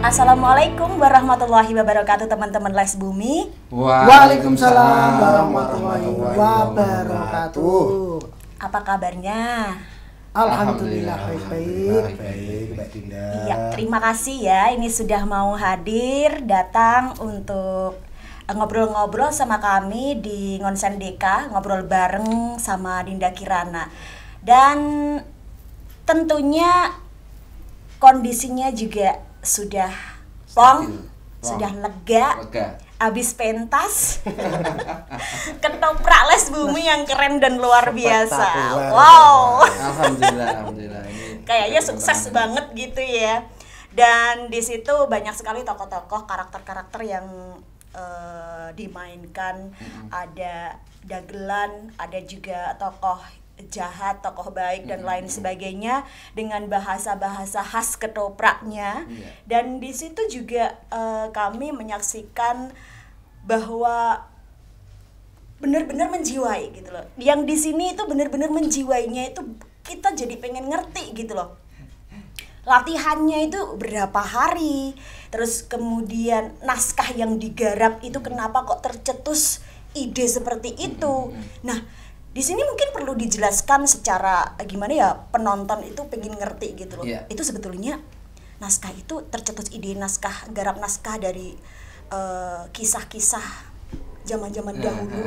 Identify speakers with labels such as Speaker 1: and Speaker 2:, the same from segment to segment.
Speaker 1: Assalamualaikum warahmatullahi wabarakatuh teman-teman Les Bumi.
Speaker 2: Waalaikumsalam warahmatullahi wabarakatuh.
Speaker 1: Apa kabarnya?
Speaker 2: Alhamdulillah baik.
Speaker 1: Iya, terima kasih ya. Ini sudah mau hadir datang untuk ngobrol-ngobrol sama kami di Ngonsen Deka, ngobrol bareng sama Dinda Kirana. Dan tentunya kondisinya juga sudah sudah lega. Abis pentas ketoprak Les Bumi yang keren dan luar biasa. Wow.
Speaker 3: Alhamdulillah ini
Speaker 1: kayaknya sukses banget gitu ya. Dan di situ banyak sekali tokoh-tokoh, karakter-karakter yang dimainkan. Ada dagelan, ada juga tokoh jahat, tokoh baik dan lain sebagainya dengan bahasa-bahasa khas ketopraknya. Dan di situ juga kami menyaksikan bahwa benar-benar menjiwai gitu loh. Yang di sini itu benar-benar menjiwainya itu kita jadi pengen ngerti gitu loh. Latihannya itu berapa hari, terus kemudian naskah yang digarap itu kenapa kok tercetus ide seperti itu. Nah, di sini mungkin perlu dijelaskan secara gimana ya, penonton itu pengen ngerti gitu loh. Itu sebetulnya naskah itu tercetus ide naskah, garap naskah dari kisah-kisah zaman-zaman dahulu.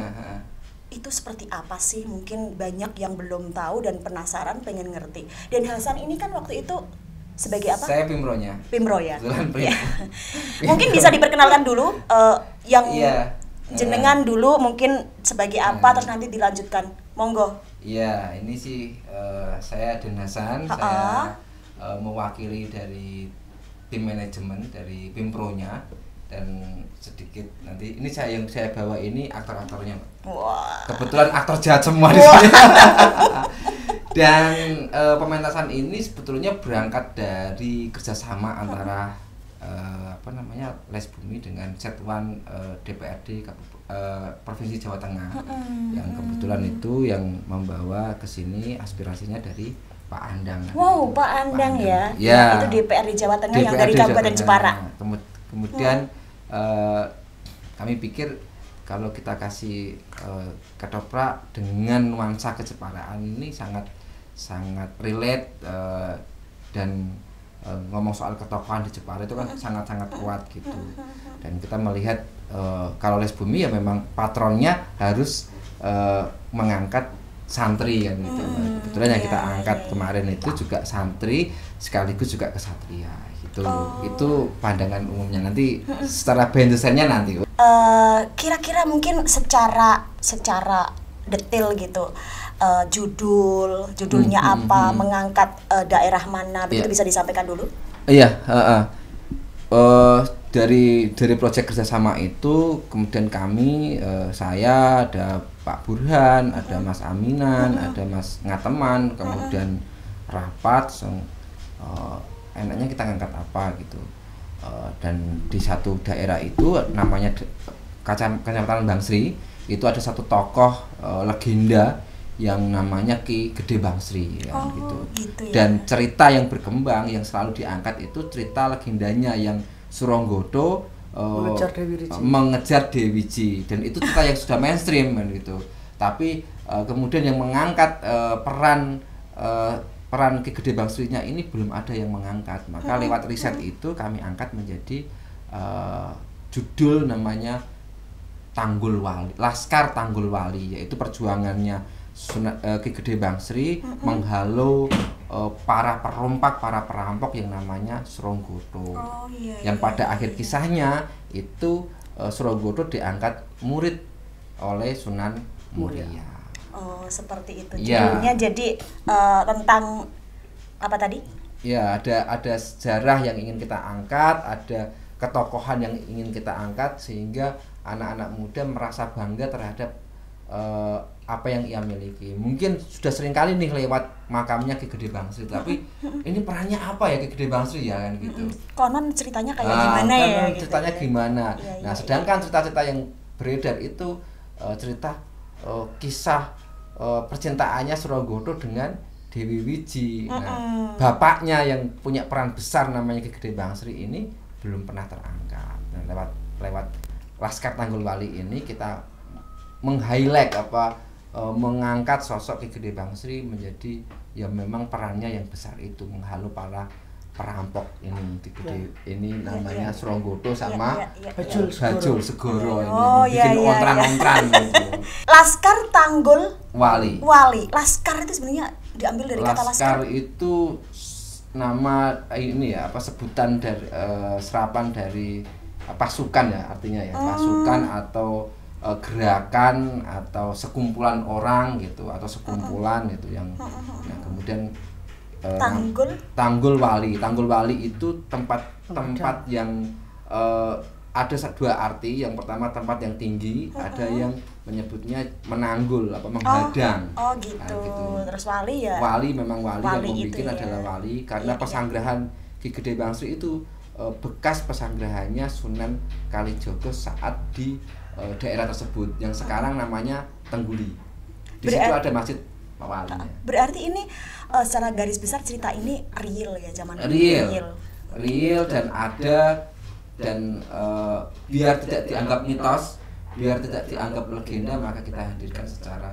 Speaker 1: Itu seperti apa sih? Mungkin banyak yang belum tahu dan penasaran pengen ngerti. Dan Hasan ini kan waktu itu sebagai apa?
Speaker 3: Saya Pimronya.
Speaker 1: Pimro ya.
Speaker 3: Ya.
Speaker 1: Mungkin bisa diperkenalkan dulu yang jenengan dulu mungkin sebagai apa, terus nanti dilanjutkan. Monggo.
Speaker 3: Iya, ini sih saya Den Hasan. Saya mewakili dari tim manajemen dari Pimpronya, dan sedikit nanti ini yang saya bawa ini aktor-aktornya.
Speaker 1: Wah.
Speaker 3: Kebetulan aktor jahat semua di sini. Dan pementasan ini sebetulnya berangkat dari kerjasama antara Les Bumi dengan Satuan DPRD Provinsi Jawa Tengah, yang kebetulan itu yang membawa ke sini aspirasinya dari Pak Andang.
Speaker 1: Wow, Pak Andang ya. Itu DPRD Jawa Tengah yang dari Kabupaten Jepara.
Speaker 3: Kemudian kami pikir kalau kita kasih ketoprak dengan nuansa kejeparaan ini sangat relate, dan ngomong soal ketokohan di Jepara itu kan sangat-sangat kuat gitu. Dan kita melihat kalau Les Bumi ya memang patronnya harus mengangkat santri kan gitu. Kebetulan yang kita angkat kemarin itu juga santri sekaligus juga kesatria gitu. Itu pandangan umumnya, nanti secara bendesannya nanti.
Speaker 1: Kira-kira mungkin secara detail gitu. Judulnya apa, mengangkat daerah mana, begitu bisa disampaikan dulu?
Speaker 3: Iya, dari proyek kerjasama itu kemudian kami, saya, ada Pak Burhan, ada Mas Aminan, ada Mas Ngateman, kemudian rapat, enaknya kita ngangkat apa gitu. Dan di satu daerah itu namanya Kecamatan Bangsri, itu ada satu tokoh legenda yang namanya Ki Gede Bangsri ya, gitu ya. Dan cerita yang berkembang yang selalu diangkat itu cerita legendanya yang Suronggoto mengejar Dewi Ji, dan itu cerita yang sudah mainstream kan gitu. Tapi kemudian yang mengangkat peran Ki Gede Bangsrinya ini belum ada yang mengangkat. Maka lewat riset itu kami angkat menjadi judul namanya Tanggul Wali, Laskar Tanggul Wali, yaitu perjuangannya Ki Gede Bangsri menghalau para perompak, para perampok yang namanya Suronggoto. Yang pada akhir kisahnya itu Suronggoto diangkat murid oleh Sunan Muria.
Speaker 1: Oh, seperti itu. Judulnya jadi tentang apa tadi?
Speaker 3: Ya, ada sejarah yang ingin kita angkat, ada ketokohan yang ingin kita angkat, sehingga anak-anak muda merasa bangga terhadap apa yang ia miliki. Mungkin sudah sering kali nih lewat makamnya Ki Gede Bangsri, tapi ini perannya apa ya Ki Gede Bangsri ya kan gitu.
Speaker 1: Konon ceritanya kayak gimana ya?
Speaker 3: Ceritanya gitu, gimana? Nah, sedangkan cerita-cerita yang beredar itu cerita kisah percintaannya Suronggoto dengan Dewi Wiji. Nah, bapaknya yang punya peran besar namanya Ki Gede Bangsri ini belum pernah terangkat. Nah, lewat Laskar Tanggul Wali ini kita meng-highlight mengangkat sosok Ki Gede Bangsri menjadi ya memang perannya yang besar itu menghalau para perampok ini Ki Gede ini namanya Suranggoto sama Bajul Segoro ini bikin ontran-ontran gitu.
Speaker 1: Laskar Tanggul
Speaker 3: Wali.
Speaker 1: Laskar itu sebenarnya diambil dari kata
Speaker 3: Laskar itu nama ini ya sebutan dari serapan dari pasukan ya artinya ya pasukan atau gerakan atau sekumpulan orang gitu atau sekumpulan gitu yang nah, kemudian Tanggul Wali itu tempat yang ada dua arti. Yang pertama tempat yang tinggi, ada yang menyebutnya menanggul menghadang.
Speaker 1: Gitu.
Speaker 3: Nah, gitu.
Speaker 1: Terus wali ya.
Speaker 3: Wali memang wali yang membuat
Speaker 1: ya.
Speaker 3: adalah wali karena pesanggrahan Ki Gede Bangsri itu bekas pesanggrahannya Sunan Kalijogo saat di daerah tersebut yang sekarang namanya Tengguli. Di situ ada masjid walinya.
Speaker 1: Berarti ini secara garis besar cerita ini real ya zaman
Speaker 3: real dan ada dan biar tidak dianggap mitos, biar tidak dianggap legenda maka kita hadirkan secara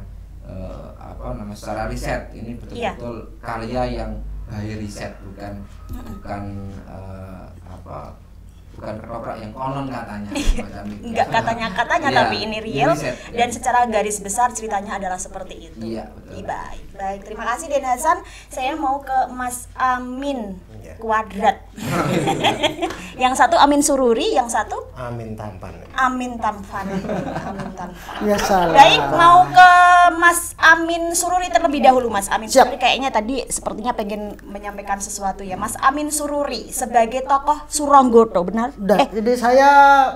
Speaker 3: secara riset. Ini betul-betul karya yang by riset bukan ketoprak yang konon katanya.
Speaker 1: Enggak katanya
Speaker 3: ya,
Speaker 1: tapi ini real
Speaker 3: riset,
Speaker 1: dan secara garis besar ceritanya adalah seperti itu.
Speaker 3: Iya, betul.
Speaker 1: Baik, terima kasih Den Hasan. Saya mau ke Mas Amin Kuadrat. Yang satu Amin Sururi, yang satu
Speaker 4: Amin Tampan.
Speaker 2: Ya salah.
Speaker 1: Baik, mau ke Mas Amin Sururi terlebih dahulu. Mas Amin Sururi kayaknya tadi sepertinya pengen menyampaikan sesuatu ya. Mas Amin Sururi sebagai tokoh Suranggoto, benar?
Speaker 2: Jadi saya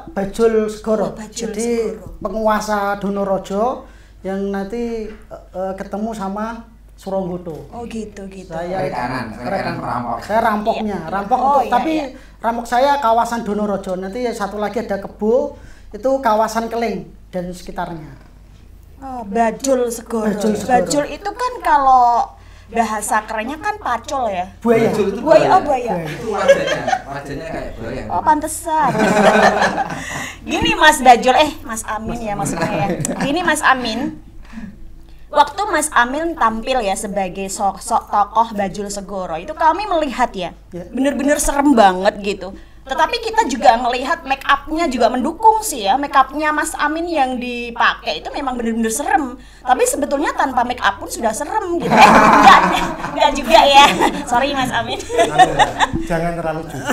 Speaker 2: Bajul Segoro.
Speaker 1: Jadi
Speaker 2: penguasa Donorojo yang nanti ketemu sama Suranggoto.
Speaker 1: Oh gitu.
Speaker 2: Saya
Speaker 3: perampok.
Speaker 2: Saya rampoknya, tapi rampok saya kawasan Donorojo. Nanti satu lagi ada Kebo, itu kawasan Keling dan sekitarnya.
Speaker 1: Oh, Bajul Segoro. Bajul itu kan kalau bahasa kerennya kan pacul ya.
Speaker 2: Buaya.
Speaker 1: Buaya.
Speaker 3: Itu wajahnya kayak buaya.
Speaker 1: Oh, pantesan. Gini Mas Bajul, Mas Amin ya maksudnya ya. Gini Mas Amin. Waktu Mas Amin tampil ya sebagai sosok tokoh Bajul Segoro, itu kami melihat ya, bener-bener serem banget gitu. Tetapi kita juga ngelihat make up-nya juga mendukung sih ya. Make up-nya Mas Amin yang dipakai itu memang bener-bener serem. Tapi sebetulnya tanpa make up pun sudah serem gitu. Enggak juga ya. Sorry Mas Amin.
Speaker 4: Jangan terlalu jujur.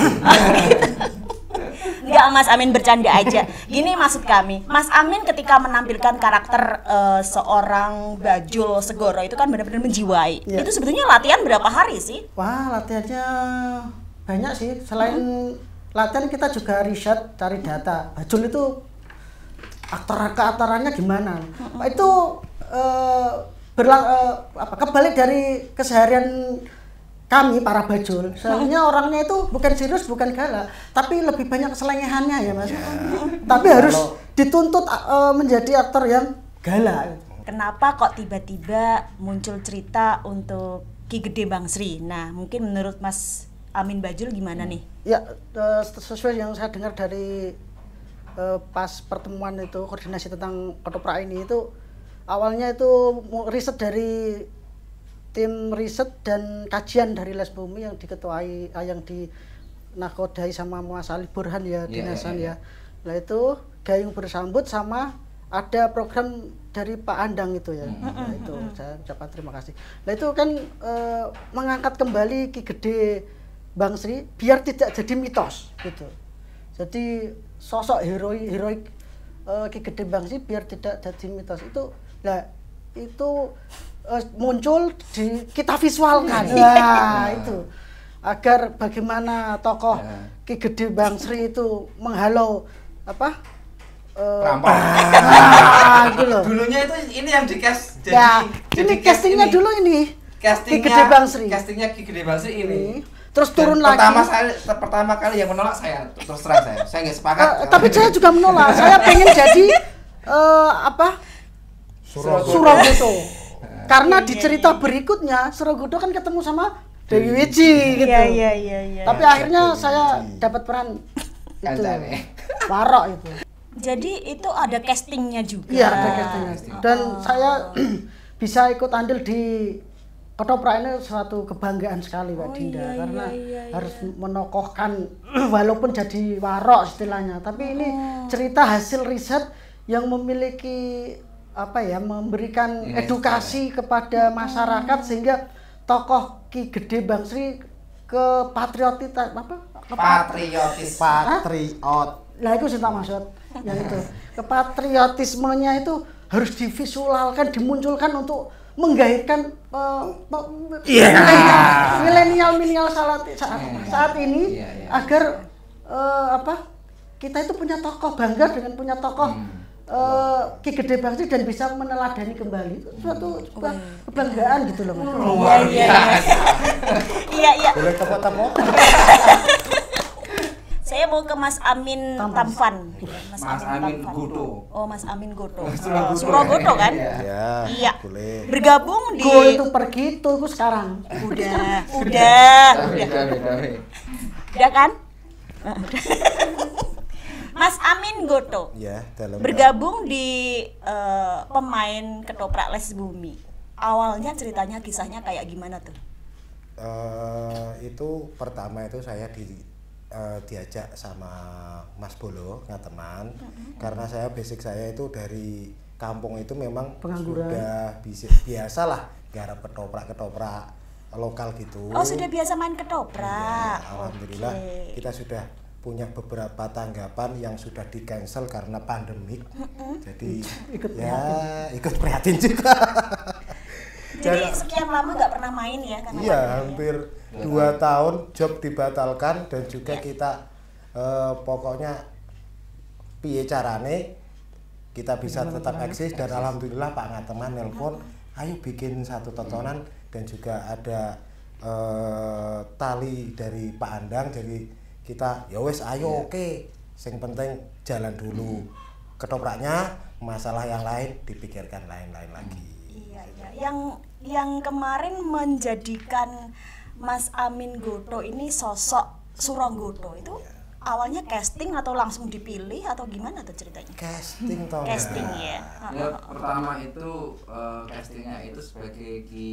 Speaker 1: Enggak, Mas Amin bercanda aja. Gini maksud kami, Mas Amin ketika menampilkan karakter seorang Bajul Segoro itu kan benar-benar menjiwai. Itu sebetulnya latihan berapa hari sih?
Speaker 2: Wah, latihannya banyak sih. Selain latihan kita juga riset, cari data. Bajul itu keaktorannya gimana? Itu kebalik dari keseharian kami para Bajul. Sebenarnya orangnya itu bukan serius, bukan galak, tapi lebih banyak keselengehannya ya Mas. Tapi harus dituntut menjadi aktor yang galak.
Speaker 1: Kenapa kok tiba-tiba muncul cerita untuk Ki Gede Bangsri? Nah, mungkin menurut Mas Amin Bajul gimana nih?
Speaker 2: Ya, sesuai yang saya dengar dari pas pertemuan itu koordinasi tentang ketoprak ini itu awalnya itu riset dari tim riset dan kajian dari Les Bumi yang diketuai yang dinakodai sama Mas Ali Burhan ya, dinasan ya. Nah itu gayung bersambut sama ada program dari Pak Andang itu ya. Nah itu saya ucapkan terima kasih. Nah itu kan mengangkat kembali Ki Gede Bangsri biar tidak jadi mitos gitu. Jadi sosok heroik Ki Gede Bangsri biar tidak jadi mitos itu. Nah itu muncul kita visualkan. Nah itu agar bagaimana tokoh Ki Gede Bangsri itu menghalau
Speaker 3: perampok.
Speaker 2: Gitu loh.
Speaker 3: Dulunya itu ini yang di-cast
Speaker 2: ini castingnya ini. Dulu ini Ki Gede Bangsri.
Speaker 3: Castingnya Ki Gede Bangsri ini.
Speaker 2: Terus turun lagi.
Speaker 3: Pertama kali yang menolak saya, terus terang saya nggak sepakat.
Speaker 2: Tapi saya juga menolak. Saya pengen jadi Suranggoto. Karena di cerita berikutnya Suranggoto kan ketemu sama Dewi Wiji gitu.
Speaker 1: Iya.
Speaker 2: Tapi akhirnya saya dapat peran itu Warok itu.
Speaker 1: Jadi itu ada castingnya juga.
Speaker 2: Iya, ada castingnya. Dan saya bisa ikut andil di Ketoprak ini suatu kebanggaan sekali Mbak Dinda, karena harus menokohkan walaupun jadi warok istilahnya, tapi ini cerita hasil riset yang memiliki apa ya, memberikan edukasi kepada masyarakat sehingga tokoh Ki Gede Bangsri patriot. Lah itu sih tak maksud, yang itu kepatriotismenya itu harus divisualkan, dimunculkan untuk menggahirkan milenial saat ini agar kita itu punya tokoh, bangga dengan punya tokoh Ki Gede Bangsri dan bisa meneladani kembali. Itu suatu kebanggaan gitu loh Mas.
Speaker 1: Iya.
Speaker 4: Boleh tepuk-tepuk.
Speaker 1: Saya mau ke Mas Amin Tamfan.
Speaker 3: Mas Amin Goto.
Speaker 1: Oh, Mas Amin Goto. Surogoto kan?
Speaker 4: Iya. Boleh.
Speaker 1: Bergabung di
Speaker 2: Go itu pergi itu sekarang.
Speaker 1: Udah kan? Mas Amin Goto.
Speaker 4: Ya,
Speaker 1: bergabung di pemain Ketoprak Les Bumi. Awalnya ceritanya, kisahnya kayak gimana tuh?
Speaker 4: Itu pertama itu saya diajak sama Mas Bolo Ngateman, karena basic saya itu dari kampung itu memang sudah biasalah garap ketoprak lokal gitu.
Speaker 1: Oh, sudah biasa main ketoprak.
Speaker 4: Ya, alhamdulillah kita sudah punya beberapa tanggapan yang sudah di cancel karena pandemik. Jadi ikut prihatin juga.
Speaker 1: Jadi sekian lama nggak pernah main ya?
Speaker 4: Iya, hampir 2 tahun job dibatalkan, dan juga kita pokoknya piye carane kita bisa tetap eksis, dan alhamdulillah Pak Ngateman nelpon, ayo bikin satu tontonan, dan juga ada tali dari Pak Andang, jadi kita ya wes ayo oke, sing penting jalan dulu ketopraknya, masalah yang lain dipikirkan lain-lain lagi.
Speaker 1: Iya. Yang kemarin menjadikan Mas Amin Goto ini sosok Suronggoto itu awalnya casting atau langsung dipilih atau gimana tuh ceritanya?
Speaker 4: Casting toh.
Speaker 1: Casting ya.
Speaker 3: Pertama itu castingnya itu sebagai Ki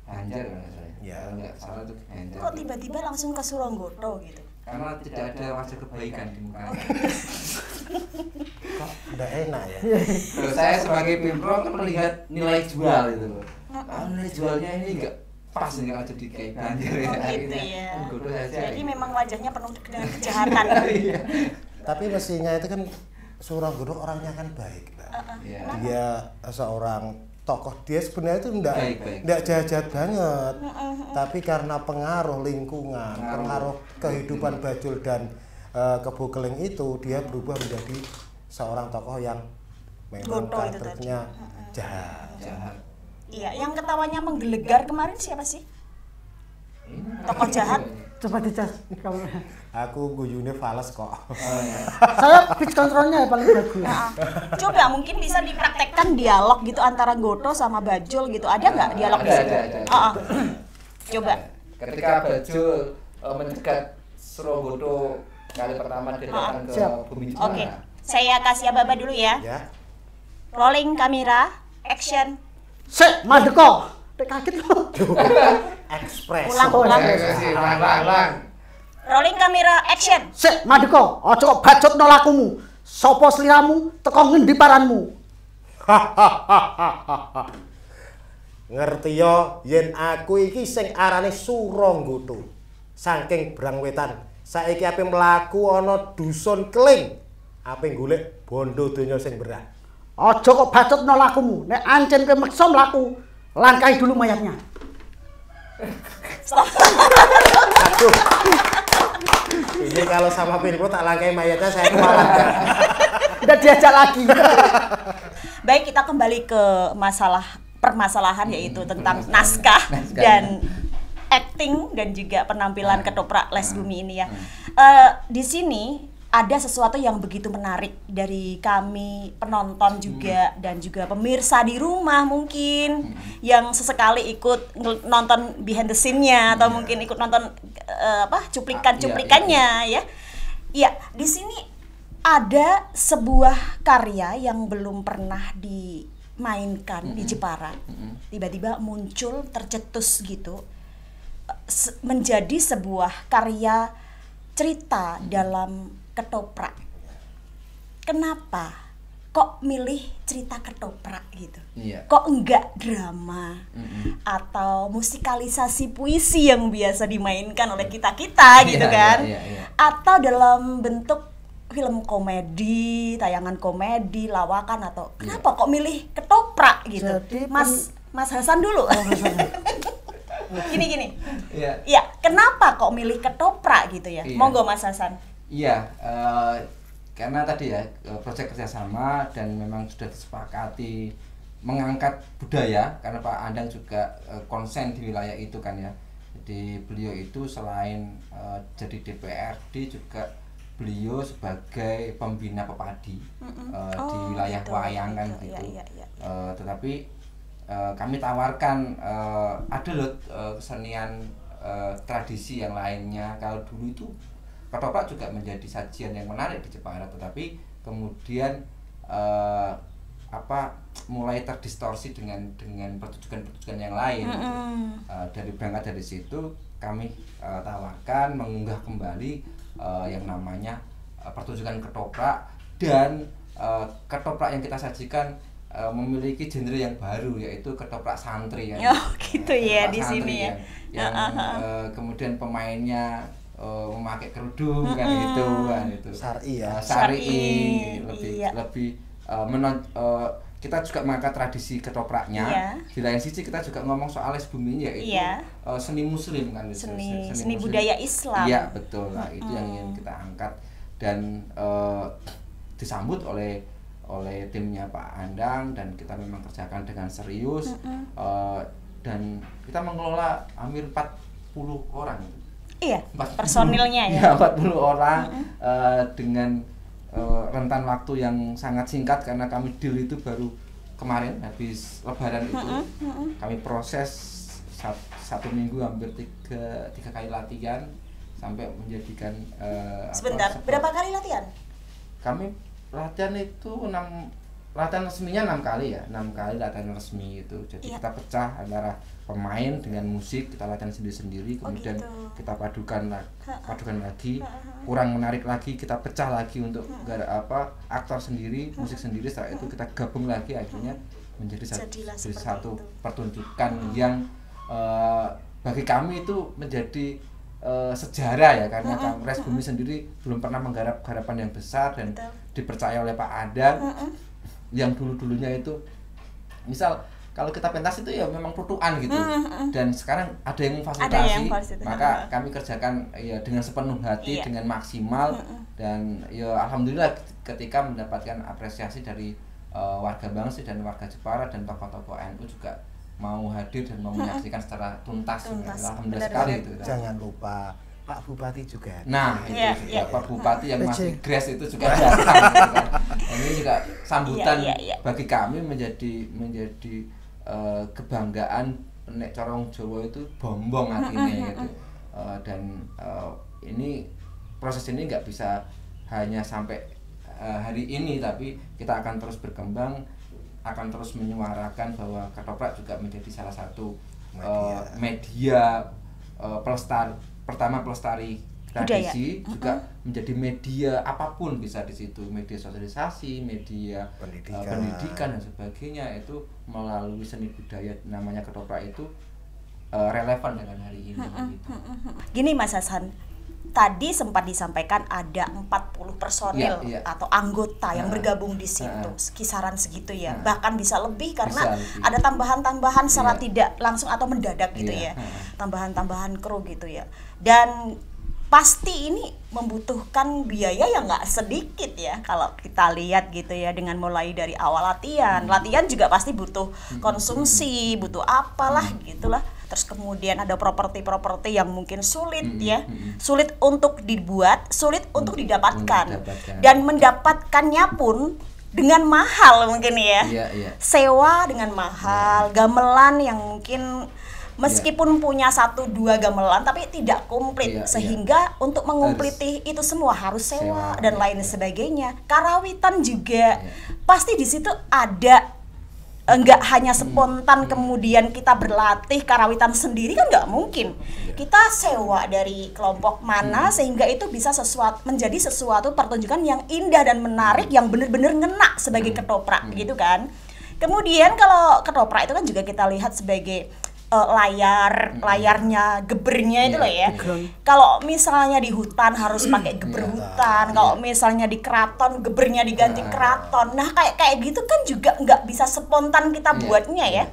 Speaker 3: Banjar kan saya.
Speaker 4: Ya.
Speaker 3: Kalau nggak salah itu Ki Banjar.
Speaker 1: Kok tiba-tiba langsung ke Suronggoto gitu?
Speaker 3: Karena tidak ada wajah kebaikan di mukanya.
Speaker 4: Kok udah enak ya?
Speaker 3: Terus saya sebagai pimprong kan melihat nilai jual itu loh. Nilai jualnya ini enggak pas nih kalau jadi kayak Banjar ya.
Speaker 1: Gitu ya.
Speaker 3: Saja.
Speaker 1: Jadi memang wajahnya penuh dengan kejahatan.
Speaker 4: Tapi mestinya itu kan Suronggoto orangnya kan baik, Mbak. Dia seorang tokoh, dia sebenarnya itu enggak jahat-jahat banget. Tapi karena pengaruh lingkungan, pengaruh kehidupan Bajul dan Kebo Keling itu, dia berubah menjadi seorang tokoh yang memang karakternya jahat.
Speaker 1: Iya, yang ketawanya menggelegar kemarin siapa sih? Tokoh jahat?
Speaker 2: Coba dicas kamu.
Speaker 4: Aku guyune fales kok.
Speaker 2: Saya pitch controlnya paling bagus.
Speaker 1: Coba mungkin bisa dipraktekkan dialog gitu antara Goto sama Bajul gitu. Ada nggak dialog di situ? Coba.
Speaker 3: Ketika Bajul mencegat Suronggoto kali pertama dia datang ke Bumi Jepara.
Speaker 1: Oke, saya kasih ababa dulu ya. Rolling kamera, action.
Speaker 2: Sek, Madeko. Kaget lo.
Speaker 4: Ekspres.
Speaker 1: Ulang. Rolling kamera, action.
Speaker 2: Sek, Madeko, ojo kok bacot no lakumu. Sopo sliramu, teko ngendi paranmu.
Speaker 4: Ngerti yo yen aku iki sing arane Suronggoto. Saking Brang Wetan, saiki ape mlaku ana dusun Keling. Ape golek bondo donya sing berah.
Speaker 2: Ojo kok bacot no lakumu. Nek ancen kowe meksa mlaku, langkahi dulu mayatnya.
Speaker 4: Aduh. Ini kalau sama Pirko tak langkahi mayatnya saya kepala.
Speaker 2: Udah diajak lagi.
Speaker 1: Baik, kita kembali ke permasalahan yaitu tentang naskah dan acting dan juga penampilan Ketoprak Les Bumi ini ya. Di sini ada sesuatu yang begitu menarik dari kami penonton juga dan juga pemirsa di rumah mungkin yang sesekali ikut nonton behind the scene-nya atau mungkin ikut nonton cuplikan-cuplikannya ya. Iya, di sini ada sebuah karya yang belum pernah dimainkan di Jepara. Tiba-tiba muncul, tercetus gitu, menjadi sebuah karya cerita dalam ketoprak. Kenapa kok milih cerita ketoprak gitu? Kok enggak drama atau musikalisasi puisi yang biasa dimainkan oleh kita-kita gitu kan? Atau dalam bentuk film komedi, tayangan komedi, lawakan, atau kenapa kok milih ketoprak gitu?
Speaker 2: Jadi,
Speaker 1: Mas Hasan dulu. Gini. Iya, kenapa kok milih ketoprak gitu ya? Monggo Mas Hasan.
Speaker 3: Iya, karena tadi ya proyek kerjasama dan memang sudah disepakati mengangkat budaya, karena Pak Andang juga konsen di wilayah itu kan ya. Jadi beliau itu selain jadi DPRD juga beliau sebagai pembina pepadi di wilayah Wayang kan gitu. Tetapi kami tawarkan ada loh kesenian tradisi yang lainnya. Kalau dulu itu ketoprak juga menjadi sajian yang menarik di Jepara, tetapi kemudian mulai terdistorsi dengan pertunjukan yang lain. Berangkat dari situ kami tawarkan mengunggah kembali yang namanya pertunjukan ketoprak, dan ketoprak yang kita sajikan memiliki genre yang baru, yaitu ketoprak santri ya.
Speaker 1: Gitu ya di sini ya.
Speaker 3: Yang kemudian pemainnya memakai kerudung kan itu
Speaker 4: syar'i ya,
Speaker 3: syar'i lebih kita juga mengangkat tradisi ketopraknya. Di lain sisi kita juga ngomong soal bumi, yaitu seni muslim kan,
Speaker 1: seni budaya Islam.
Speaker 3: Iya betul, nah itu yang ingin kita angkat dan disambut oleh timnya Pak Andang, dan kita memang kerjakan dengan serius. Dan kita mengelola hampir 40 orang.
Speaker 1: Iya, personilnya
Speaker 3: ya. 40 orang dengan rentan waktu yang sangat singkat, karena kami deal itu baru kemarin habis Lebaran itu. Kami proses 1 minggu hampir 3 kali latihan sampai menjadikan
Speaker 1: sebentar, berapa kali latihan?
Speaker 3: Kami latihan itu latihan resminya 6 kali ya, 6 kali latihan resmi itu. Jadi kita pecah antara pemain dengan musik, kita latihan sendiri-sendiri, kemudian kita padukan lagi, kurang menarik lagi, kita pecah lagi untuk aktor sendiri, musik sendiri. Setelah itu kita gabung lagi, akhirnya menjadi satu pertunjukan yang bagi kami itu menjadi sejarah ya, karena Res Bumi sendiri belum pernah menggarap garapan yang besar dan dipercaya oleh Pak Andang yang dulunya itu misal kalau kita pentas itu ya memang perutuan gitu, dan sekarang ada yang memfasilitasi, maka kami kerjakan ya dengan sepenuh hati, dengan maksimal, dan ya alhamdulillah ketika mendapatkan apresiasi dari warga Bangsi dan warga Jepara dan tokoh-tokoh NU juga mau hadir dan mau menyaksikan secara tuntas. Alhamdulillah sekali itu.
Speaker 4: Jangan lupa Pak Bupati juga.
Speaker 3: Nah, itu juga Pak Bupati yang masih grace itu juga datang. Ini juga sambutan bagi kami menjadi kebanggaan. Nek cara wong Jawa itu bombong atine gitu. Dan ini proses ini nggak bisa hanya sampai hari ini, tapi kita akan terus berkembang, akan terus menyuarakan bahwa ketoprak juga menjadi salah satu media pelestari tradisi, juga menjadi media apapun, bisa di situ media sosialisasi, media pendidikan dan sebagainya. Itu melalui seni budaya namanya ketoprak itu relevan dengan hari ini. Gitu.
Speaker 1: Gini Mas Hasan, tadi sempat disampaikan ada 40 personil atau anggota yang bergabung di situ, kisaran segitu ya, bahkan bisa lebih karena ada tambahan-tambahan secara tidak langsung atau mendadak gitu ya, tambahan-tambahan kru gitu ya. Dan pasti ini membutuhkan biaya yang nggak sedikit ya kalau kita lihat gitu ya, dengan mulai dari awal latihan juga pasti butuh konsumsi, butuh apalah gitulah. Terus kemudian ada properti yang mungkin sulit ya, sulit untuk dibuat, sulit untuk didapatkan, dan mendapatkannya pun dengan mahal mungkin ya. Sewa dengan mahal, gamelan yang mungkin meskipun punya 1-2 gamelan tapi tidak komplit, sehingga untuk mengumpliti itu semua harus sewa dan lain sebagainya. Karawitan juga pasti di situ ada, enggak hanya spontan kemudian kita berlatih karawitan sendiri kan nggak mungkin. Kita sewa dari kelompok mana sehingga itu bisa menjadi sesuatu pertunjukan yang indah dan menarik yang benar-benar ngena sebagai ketoprak gitu kan. Kemudian kalau ketoprak itu kan juga kita lihat sebagai layarnya, gebernya itu loh ya. Kalau misalnya di hutan harus pakai geber hutan, kalau misalnya di keraton gebernya diganti keraton. Nah kayak gitu kan juga nggak bisa spontan kita buatnya ya.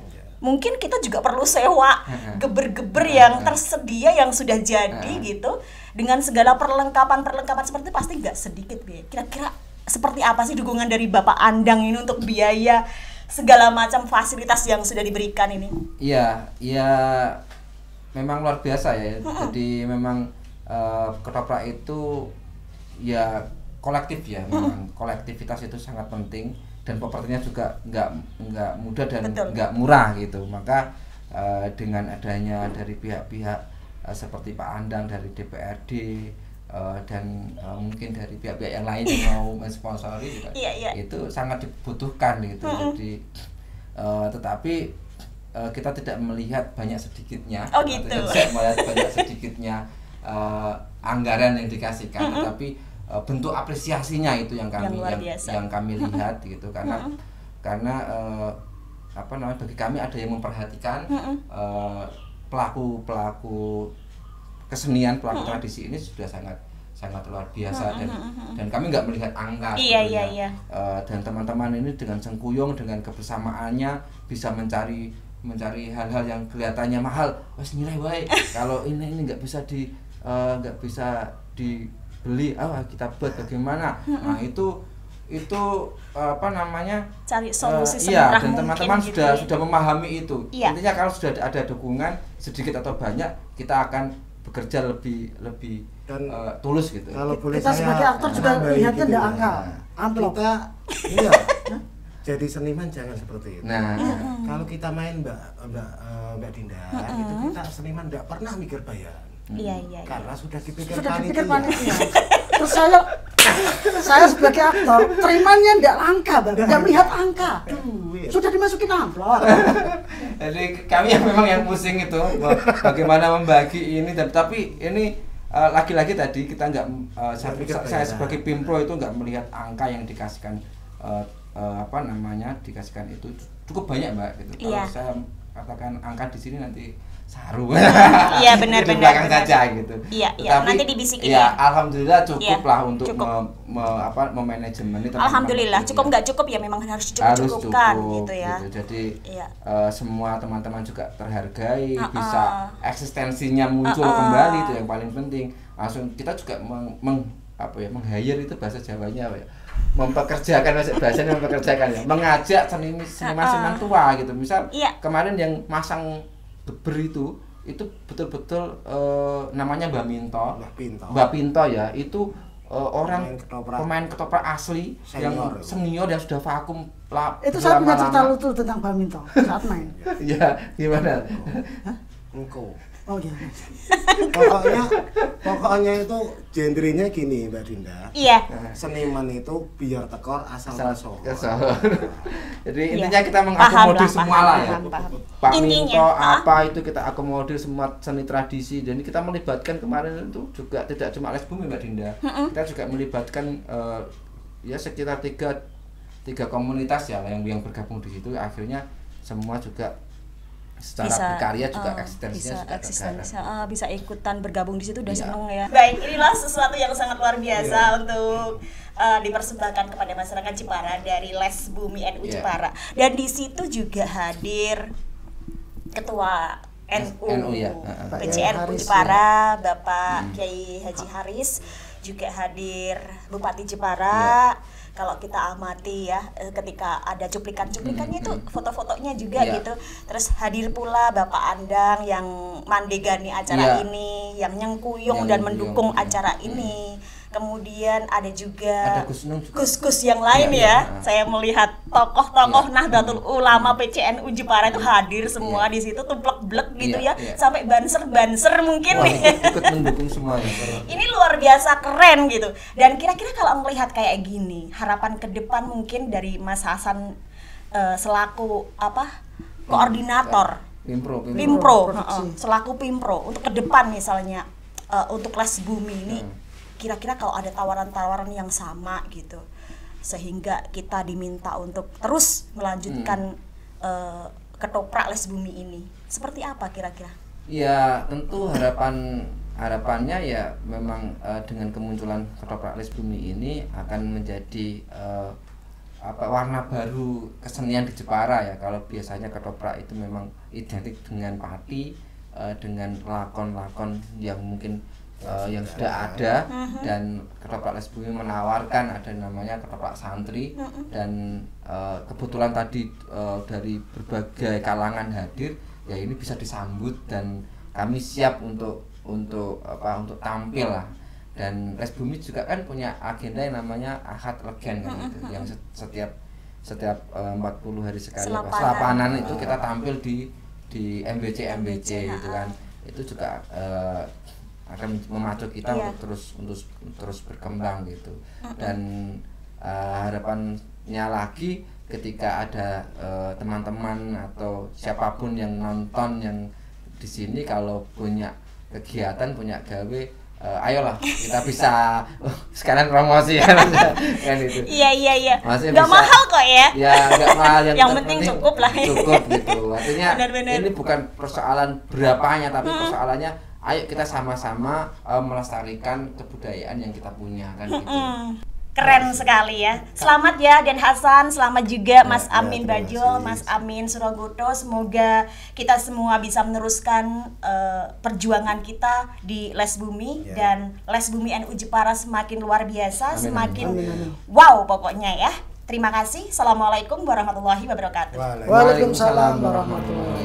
Speaker 1: Mungkin kita juga perlu sewa geber-geber yang tersedia yang sudah jadi gitu, dengan segala perlengkapan seperti itu pasti nggak sedikit ya. Kira-kira seperti apa sih dukungan dari Bapak Andang ini untuk biaya segala macam fasilitas yang sudah diberikan ini?
Speaker 3: Iya, memang luar biasa ya. Jadi memang ketoprak itu ya kolektif ya, memang kolektivitas itu sangat penting, dan propertinya juga nggak mudah dan nggak murah gitu. Maka dengan adanya dari pihak-pihak seperti Pak Andang dari DPRD dan mungkin dari pihak-pihak yang lain yang mau mensponsori juga itu sangat dibutuhkan gitu. Jadi tetapi kita tidak melihat banyak sedikitnya, tidak melihat banyak sedikitnya anggaran yang dikasihkan, tetapi bentuk apresiasinya itu yang kami lihat gitu, karena bagi kami ada yang memperhatikan pelaku kesenian, pelaku tradisi ini sudah sangat luar biasa, dan kami nggak melihat angka dan teman-teman ini dengan sengkuyung, dengan kebersamaannya bisa mencari hal-hal yang kelihatannya mahal, wes nilai baik. Kalau ini nggak bisa dibeli, kita buat bagaimana? Nah itu
Speaker 1: cari solusi sebenarnya
Speaker 3: dan teman-teman
Speaker 1: gitu
Speaker 3: sudah memahami itu. Intinya kalau sudah ada dukungan sedikit atau banyak, kita akan bekerja lebih dan tulus gitu.
Speaker 2: Kalau kita sebagai aktor juga lihatnya ada angka amplop.
Speaker 4: Iya. Jadi seniman jangan seperti itu.
Speaker 3: Nah,
Speaker 4: kalau kita main Mbak Dinda, itu kita seniman tidak pernah mikir bayar.
Speaker 1: Iya.
Speaker 4: Karena sudah dipikir
Speaker 2: panitia. Terus saya sebagai aktor terimanya tidak angka, tidak melihat angka. Sudah dimasukin amplop.
Speaker 3: Jadi kami memang yang pusing itu bagaimana membagi ini, tapi ini lagi-lagi tadi kita nggak saya sebagai Pimpro itu nggak melihat angka yang dikasihkan dikasihkan itu cukup banyak Mbak gitu. Kalau saya katakan angka di sini nanti saru.
Speaker 1: Iya benar.
Speaker 3: Di belakang saja gitu.
Speaker 1: Iya. Nanti dibisikin
Speaker 3: ya. Alhamdulillah cukup lah untuk memanajemen itu.
Speaker 1: Alhamdulillah cukup, nggak cukup ya memang harus dicukupkan gitu ya.
Speaker 3: Gitu. Jadi semua teman-teman juga terhargai, bisa eksistensinya muncul kembali, itu yang paling penting. Langsung kita juga meng-hire itu bahasa Jawanya apa ya? Mempekerjakan ya, mengajak seniman tua gitu. Misal kemarin yang masang geber itu betul-betul namanya Mbak Pinto ya, itu orang pemain ketoprak asli yang senior yang sudah vakum
Speaker 2: itu saya punya cerita lucu tentang Mbak Pinto saat main.
Speaker 3: Ya gimana?
Speaker 4: Engkau.
Speaker 2: Oh iya.
Speaker 4: Pokoknya itu genrenya gini Mbak Dinda.
Speaker 1: Iya.
Speaker 4: Seniman itu biar tekor asal masuk.
Speaker 3: Jadi intinya kita mengakomodir semua lah ya. Pak Minto apa itu kita akomodir semua seni tradisi. Jadi kita melibatkan kemarin itu juga tidak cuma les bumi Mbak Dinda. Kita juga melibatkan ya sekitar tiga komunitas ya yang bergabung di situ. Akhirnya semua juga secara berkarya juga eksistensinya
Speaker 1: bisa ikutan bergabung di situ, udah seneng ya. Baik, inilah sesuatu yang sangat luar biasa untuk dipersembahkan kepada masyarakat Jepara dari Les Bumi NU Jepara. Dan di situ juga hadir Ketua NU PCNU Jepara, Bapak Kiai Haji Haris, juga hadir Bupati Jepara. Kalau kita amati ya, ketika ada cuplikannya itu foto-fotonya juga gitu. Terus hadir pula Bapak Andang yang mandegani acara ini, yang nyengkuyung dan mendukung acara ini. kemudian ada juga
Speaker 3: Ada Gus Nun juga.
Speaker 1: Gus-gus yang lain ya. Saya melihat tokoh-tokoh Nahdlatul Ulama PCNU Jepara itu hadir semua di situ, tumplek-blek gitu ya, sampai banser-banser mungkin nih.
Speaker 3: Ikut mendukung semua ya.
Speaker 1: Ini luar biasa keren gitu. Dan kira-kira kalau melihat kayak gini, harapan ke depan mungkin dari Mas Hasan selaku koordinator Pimpro, selaku Pimpro untuk ke depan misalnya untuk Les Bumi ini, kira-kira kalau ada tawaran-tawaran yang sama gitu, sehingga kita diminta untuk terus melanjutkan ketoprak Les Bumi ini, seperti apa kira-kira?
Speaker 3: Ya tentu harapannya ya memang dengan kemunculan ketoprak Les Bumi ini akan menjadi warna baru kesenian di Jepara ya. Kalau biasanya ketoprak itu memang identik dengan pati, dengan lakon-lakon yang mungkin yang sudah ada, dan ketoprak Les Bumi menawarkan ada namanya ketoprak santri, dan kebetulan tadi dari berbagai kalangan hadir ya, ini bisa disambut dan kami siap untuk tampil lah. Dan Les Bumi juga kan punya agenda yang namanya Ahad Legen kan gitu, yang setiap 40 hari sekali selapanan itu kita tampil di MBC gitu kan. Itu juga akan memacu kita untuk terus berkembang gitu. Dan harapannya lagi ketika ada teman-teman atau siapapun yang nonton yang di sini kalau punya kegiatan, punya gawe, ayolah kita bisa sekarang promosi ya kan itu.
Speaker 1: Iya. Nggak mahal kok ya.
Speaker 3: Ya nggak mahal,
Speaker 1: yang penting cukup lah.
Speaker 3: Cukup gitu. Artinya
Speaker 1: benar.
Speaker 3: ini bukan persoalan berapanya, tapi persoalannya ayo kita sama-sama melestarikan kebudayaan yang kita punya kan gitu.
Speaker 1: Keren sekali ya. Selamat ya Den Hasan, selamat juga Mas Amin Bajul, Mas Amin Surogoto. Semoga kita semua bisa meneruskan perjuangan kita di Les Bumi, dan Les Bumi NU Jepara semakin luar biasa, semakin wow pokoknya ya. Terima kasih. Assalamualaikum warahmatullahi wabarakatuh.
Speaker 2: Waalaikumsalam warahmatullahi wabarakatuh.